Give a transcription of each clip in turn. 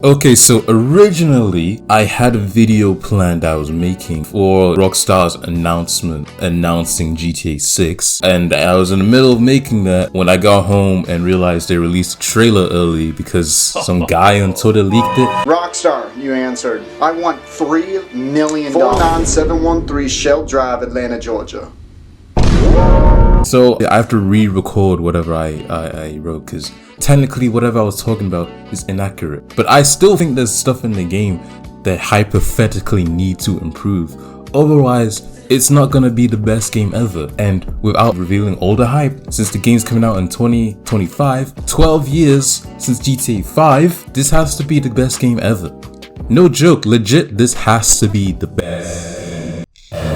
Okay, so originally I had a video planned I was making for Rockstar's announcement announcing GTA 6, and I was in the middle of making that when I got home and realized they released a trailer early because some guy on Twitter leaked it. Rockstar, you answered. I want $3 million. 49713 Shell Drive, Atlanta, Georgia. So I have to re-record whatever I wrote because technically whatever I was talking about is inaccurate. But I still think there's stuff in the game that hypothetically need to improve. Otherwise, it's not gonna be the best game ever. And without revealing all the hype, since the game's coming out in 2025, 12 years since GTA 5, this has to be the best game ever. No joke, legit, this has to be the best.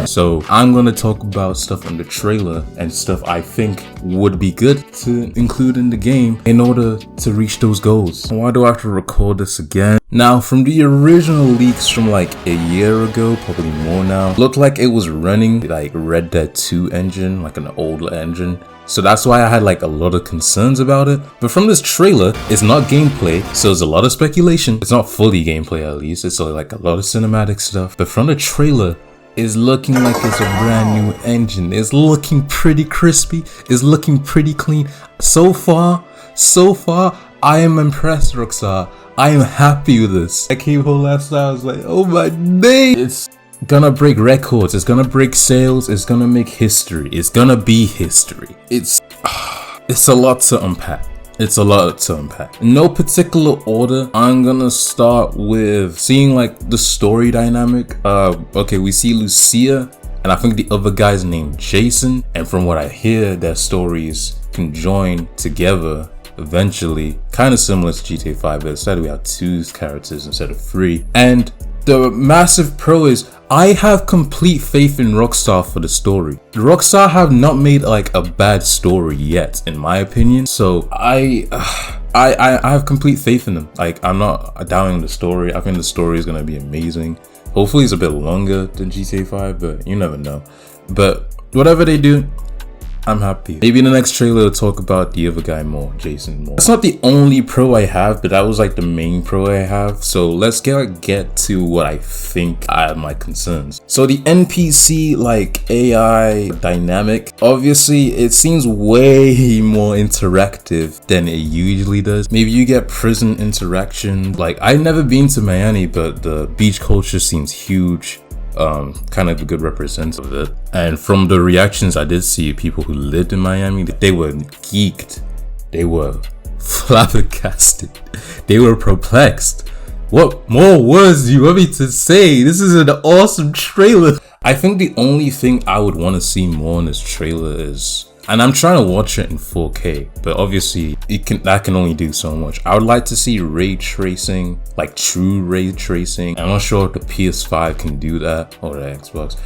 So I'm gonna talk about stuff in the trailer and stuff I think would be good to include in the game in order to reach those goals. Why do I have to record this again? Now, from the original leaks from like a year ago, probably more now, looked like it was running like Red Dead 2 engine, like an old engine. So that's why I had like a lot of concerns about it. But from this trailer, it's not gameplay, so there's a lot of speculation. It's not fully gameplay at least, it's like a lot of cinematic stuff. But from the trailer, is looking like it's a brand new engine. It's looking pretty crispy. It's looking pretty clean. So far, I am impressed, Rockstar. I am happy with this. I came home last night, I was like, oh my day. It's gonna break records. It's gonna break sales. It's gonna make history. It's gonna be history. It's a lot to unpack. It's a lot to unpack. In no particular order, I'm gonna start with seeing like the story dynamic. Okay, we see Lucia, and I think the other guy's named Jason. And from what I hear, their stories can join together eventually. Kind of similar to GTA 5, but instead we have 2 characters instead of 3. And the massive pro is I have complete faith in Rockstar for the story. Rockstar have not made like a bad story yet, in my opinion. So I have complete faith in them. Like, I'm not doubting the story. I think the story is gonna be amazing. Hopefully it's a bit longer than GTA 5, but you never know. But whatever they do, I'm happy. Maybe in the next trailer we'll talk about the other guy more, Jason more. That's not the only pro I have, but that was like the main pro I have. So let's get to what I think I have my concerns. So the NPC like AI dynamic, obviously it seems way more interactive than it usually does. Maybe you get prison interaction. Like, I've never been to Miami, but the beach culture seems huge. Kind of a good representative of it. And from the reactions I did see, people who lived in Miami, they were geeked, they were flabbergasted, they were perplexed. What more words do you want me to say? This is an awesome trailer. I think the only thing I would want to see more in this trailer is, and I'm trying to watch it in 4K, but obviously that can only do so much. I would like to see ray tracing, like true ray tracing. I'm not sure if the PS5 can do that or the Xbox.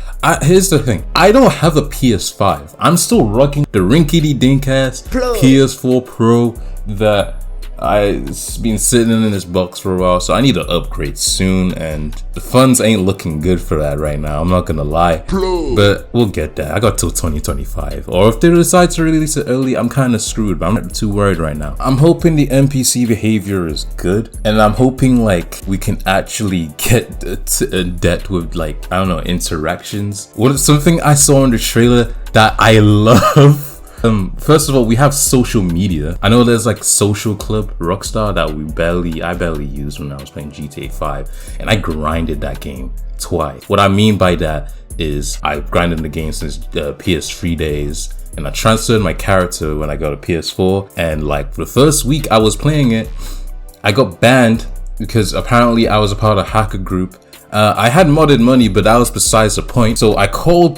Here's the thing, I don't have a PS5. I'm still rocking the rinkety dink ass PS4 Pro that I've been sitting in this box for a while, so I need to upgrade soon, and the funds ain't looking good for that right now, I'm not gonna lie. But we'll get that. I got till 2025, or if they decide to release it early, I'm kind of screwed, but I'm not too worried right now. I'm hoping the NPC behavior is good, and I'm hoping like we can actually get to depth with, like, I don't know, interactions. What is something I saw in the trailer that I love? First of all, we have social media. I know there's like Social Club Rockstar that I barely used when I was playing GTA 5, and I grinded that game twice. What I mean by that is I've grinded the game since PS3 days, and I transferred my character when I got a PS4, and like for the first week I was playing it, I got banned because apparently I was a part of a hacker group. I had modded money, but that was besides the point. So I called,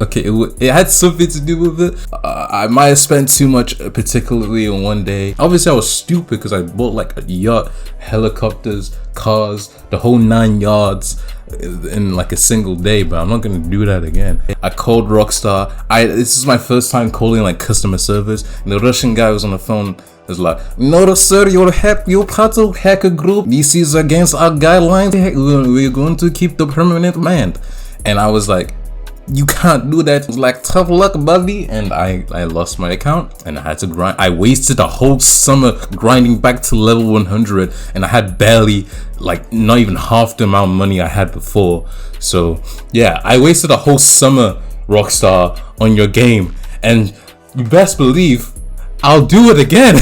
okay, it had something to do with it. I might have spent too much, particularly in one day. Obviously I was stupid because I bought like a yacht, helicopters, cars, the whole 9 yards in like a single day, but I'm not gonna do that again. I called Rockstar. This is my first time calling like customer service, and the Russian guy was on the phone. It's like, no sir, you're part of hacker group. This is against our guidelines. We're going to keep the permanent banned. And I was like, You can't do that. It was like, tough luck, buddy. And I lost my account and I had to grind. I wasted a whole summer grinding back to level 100 and I had barely, like, not even half the amount of money I had before. So yeah, I wasted a whole summer, Rockstar, on your game, and you best believe I'll do it again.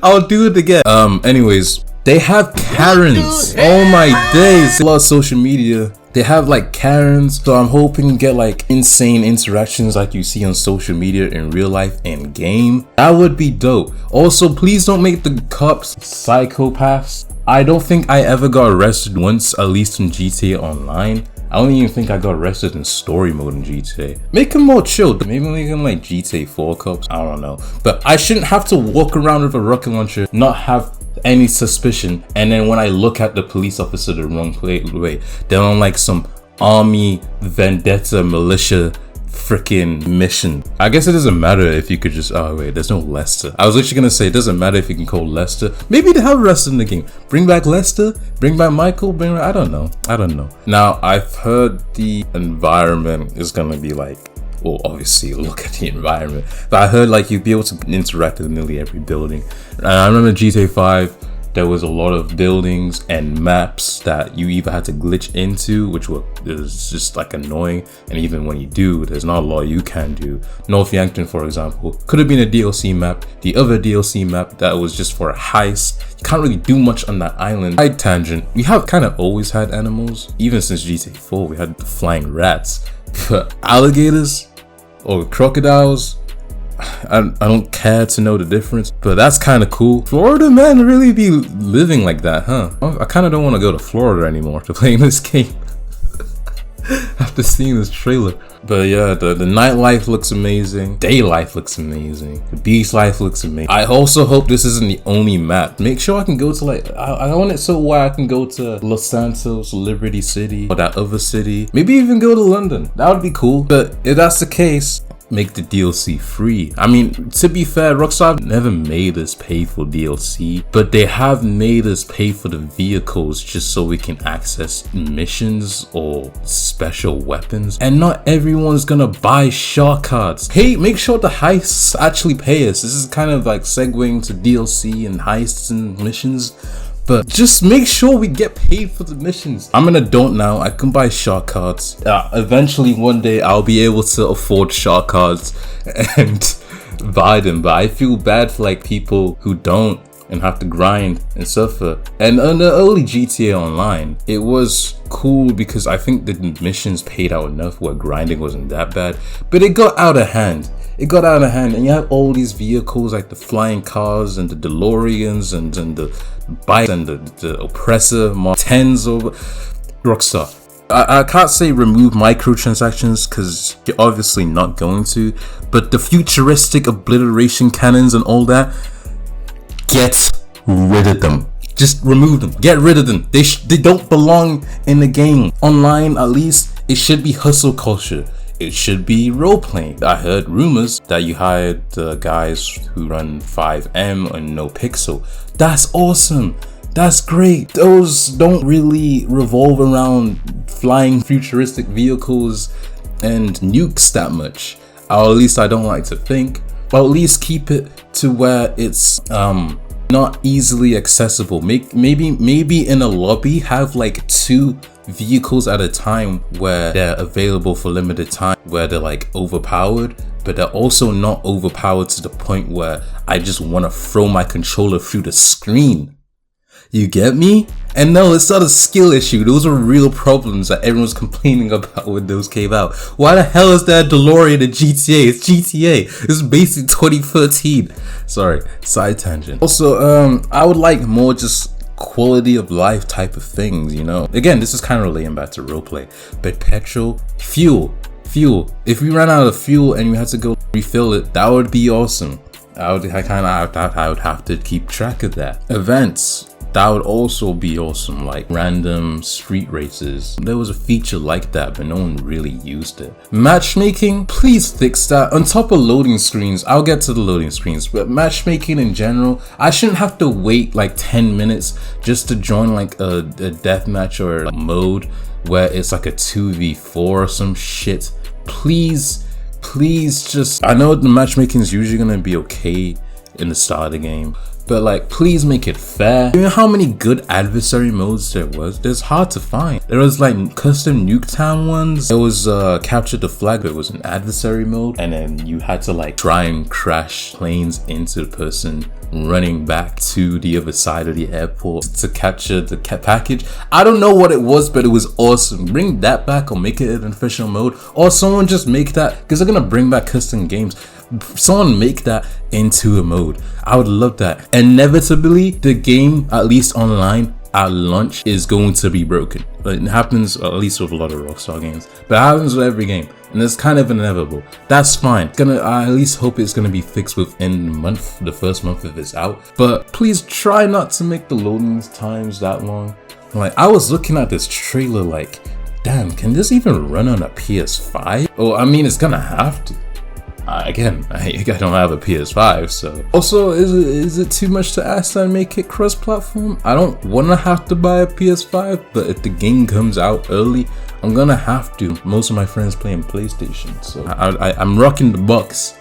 I'll do it again. Anyways, they have Karens. Oh my days. A lot of social media, they have like Karens, so I'm hoping to get like insane interactions like you see on social media in real life and game. That would be dope. Also, please don't make the cops psychopaths. I don't think I ever got arrested once, at least in GTA Online. I don't even think I got arrested in story mode in GTA. Make them more chill. Maybe make them like GTA 4 cops. I don't know. But I shouldn't have to walk around with a rocket launcher, not have any suspicion, and then when I look at the police officer the wrong way, they're on like some army vendetta militia freaking mission. I guess it doesn't matter if you could just, oh wait, there's no Lester. I was literally gonna say it doesn't matter if you can call Lester. Maybe they have Lester in the game. Bring back Lester, bring back Michael, bring back, I don't know. Now I've heard the environment is gonna be like, well, obviously look at the environment, but I heard like you'd be able to interact with nearly every building. And I remember GTA 5, there was a lot of buildings and maps that you either had to glitch into, which was just like annoying, and even when you do, there's not a lot you can do. North Yankton, for example, could have been a DLC map. The other DLC map that was just for a heist, you can't really do much on that island. Side tangent, we have kind of always had animals. Even since GTA 4, we had the flying rats. But alligators or crocodiles, I don't care to know the difference, but that's kind of cool. Florida men really be living like that, huh? I kind of don't want to go to Florida anymore to play this game after seeing this trailer. But yeah, the nightlife looks amazing. Day life looks amazing. The beach life looks amazing. I also hope this isn't the only map. Make sure I can go to like, I want it so where I can go to Los Santos, Liberty City, or that other city. Maybe even go to London. That would be cool. But if that's the case, make the DLC free. I mean, to be fair, Rockstar never made us pay for DLC, but they have made us pay for the vehicles just so we can access missions or special weapons. And not everyone's gonna buy shark cards. Hey, make sure the heists actually pay us. This is kind of like segueing to DLC and heists and missions, but just make sure we get paid for the missions. I'm an adult now, I can buy shark cards. Eventually one day I'll be able to afford shark cards and buy them, but I feel bad for like people who don't and have to grind and suffer. And on the early GTA Online, it was cool because I think the missions paid out enough where grinding wasn't that bad, but it got out of hand. It got out of hand, and you have all these vehicles like the flying cars and the DeLoreans and the bikes and the oppressor Mark 10s over Rockstar. I can't say remove microtransactions because you're obviously not going to, but the futuristic obliteration cannons and all that, get rid of them. Just remove them. Get rid of them. They don't belong in the game. Online, at least, it should be hustle culture. It should be role-playing. I heard rumors that you hired the guys who run 5M and No Pixel. That's awesome. That's great. Those don't really revolve around flying futuristic vehicles and nukes that much. Or at least I don't like to think. But at least keep it to where it's not easily accessible. Maybe in a lobby have like 2 vehicles at a time where they're available for limited time, where they're like overpowered, but they're also not overpowered to the point where I just want to throw my controller through the screen. You get me? And no, it's not a skill issue. Those are real problems that everyone's complaining about when those came out. Why the hell is there a DeLorean in GTA? It's GTA. It's basically 2013. Sorry, side tangent. Also, I would like more just quality of life type of things, you know? Again, this is kind of relating back to roleplay, but petrol, fuel. If we ran out of fuel and we had to go refill it, that would be awesome. I would have to keep track of that. Events. That would also be awesome, like random street races. There was a feature like that, but no one really used it. Matchmaking, please fix that. On top of loading screens, I'll get to the loading screens, but matchmaking in general, I shouldn't have to wait like 10 minutes just to join like a deathmatch or a mode where it's like a 2v4 or some shit. Please just, I know the matchmaking is usually gonna be okay in the start of the game, but like, please make it fair. You know how many good adversary modes there was? There's hard to find. There was like custom Nuketown ones. There was capture the flag, that was an adversary mode, and then you had to like try and crash planes into the person running back to the other side of the airport to capture the package. I don't know what it was, but it was awesome. Bring that back or make it an official mode, or someone just make that, because they're gonna bring back custom games. Someone make that into a mode. I would love that. Inevitably, the game, at least online at launch, is going to be broken. It happens at least with a lot of Rockstar games, but it happens with every game, and it's kind of inevitable. That's fine. I at least hope it's gonna be fixed within the first month if it's out. But please try not to make the loading times that long. Like, I was looking at this trailer like, damn, can this even run on a PS5? Oh, I mean, it's gonna have to. Again, I don't have a PS5, so. Also, is it too much to ask that I make it cross-platform? I don't want to have to buy a PS5, but if the game comes out early, I'm gonna have to. Most of my friends playing PlayStation, so I'm rocking the box,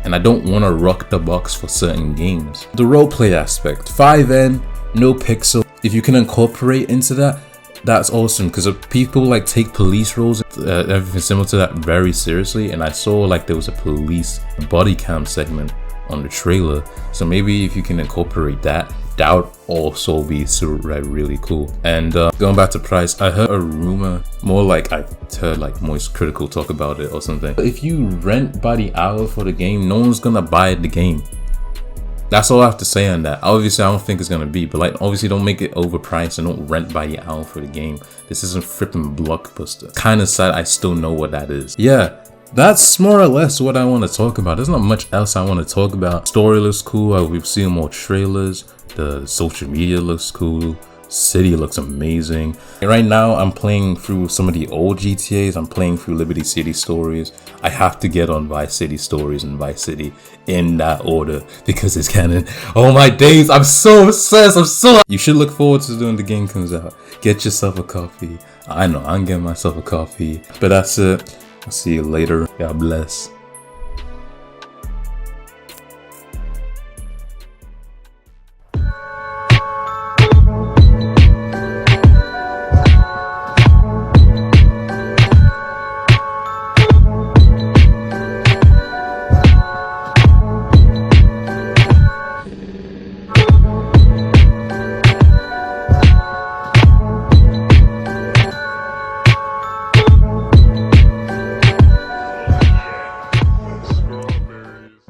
and I don't want to rock the box for certain games. The roleplay aspect, 5N, no pixel. If you can incorporate into that, that's awesome, because people like take police roles, everything similar to that, very seriously. And I saw like there was a police body cam segment on the trailer, so maybe if you can incorporate that, that would also be really cool. And going back to price, I heard a rumor, more like I heard like Moist Critical talk about it or something. If you rent by the hour for the game, no one's gonna buy the game. That's all I have to say on that. Obviously, I don't think it's gonna be, but like, obviously, don't make it overpriced and don't rent by the hour for the game. This isn't frippin' Blockbuster. Kind of sad I still know what that is. Yeah, that's more or less what I want to talk about. There's not much else I want to talk about. Story looks cool. We've seen more trailers. The social media looks cool. City looks amazing. Right now, I'm playing through some of the old GTAs. I'm playing through Liberty City Stories. I have to get on Vice City Stories and Vice City in that order because it's canon. Oh my days, I'm so obsessed. You should look forward to when the game comes out. Get yourself a coffee. I know, I'm getting myself a coffee. But that's it. I'll see you later. God bless.